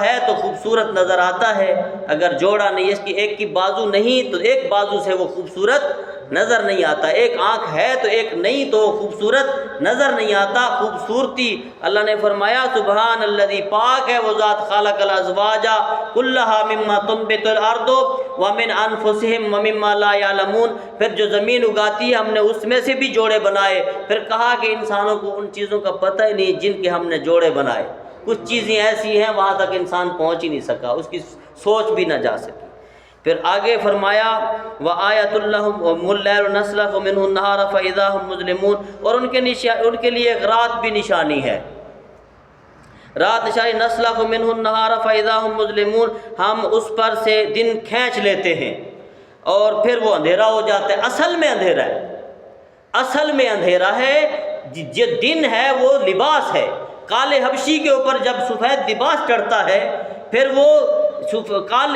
ہے تو خوبصورت نظر آتا ہے، اگر جوڑا نہیں، اس کی ایک کی بازو نہیں تو ایک بازو سے وہ خوبصورت نظر نہیں آتا، ایک آنکھ ہے تو ایک نہیں تو خوبصورت نظر نہیں آتا۔ خوبصورتی اللہ نے فرمایا سبحان الذی، پاک ہے وہ ذات، خلق الازواج کلھا مما تنبت الارض ومن انفسہم ومما لا یعلمون، پھر جو زمین اگاتی ہے ہم نے اس میں سے بھی جوڑے بنائے، پھر کہا کہ انسانوں کو ان چیزوں کا پتہ ہی نہیں جن کے ہم نے جوڑے بنائے۔ کچھ چیزیں ایسی ہیں وہاں تک انسان پہنچ ہی نہیں سکا، اس کی سوچ بھی نہ جا سکی۔ پھر آگے فرمایا وَآیَةٌ لَّهُمُ اللَّيْلُ نَسْلَخُ مِنْهُ النَّهَارَ فَإِذَا هُم مُظْلِمُونَ، اور ان کے لیے ایک رات بھی نشانی ہے، رات نشانی، نَسْلَخُ مِنْهُ النَّهَارَ فَإِذَا هُم مُظْلِمُونَ، ہم اس پر سے دن کھینچ لیتے ہیں اور پھر وہ اندھیرا ہو جاتا ہے۔ اصل میں اندھیرا ہے، اصل میں اندھیرا ہے، جو دن ہے وہ لباس ہے، کالے حبشی کے اوپر جب سفید لباس چڑھتا ہے پھر وہ کالے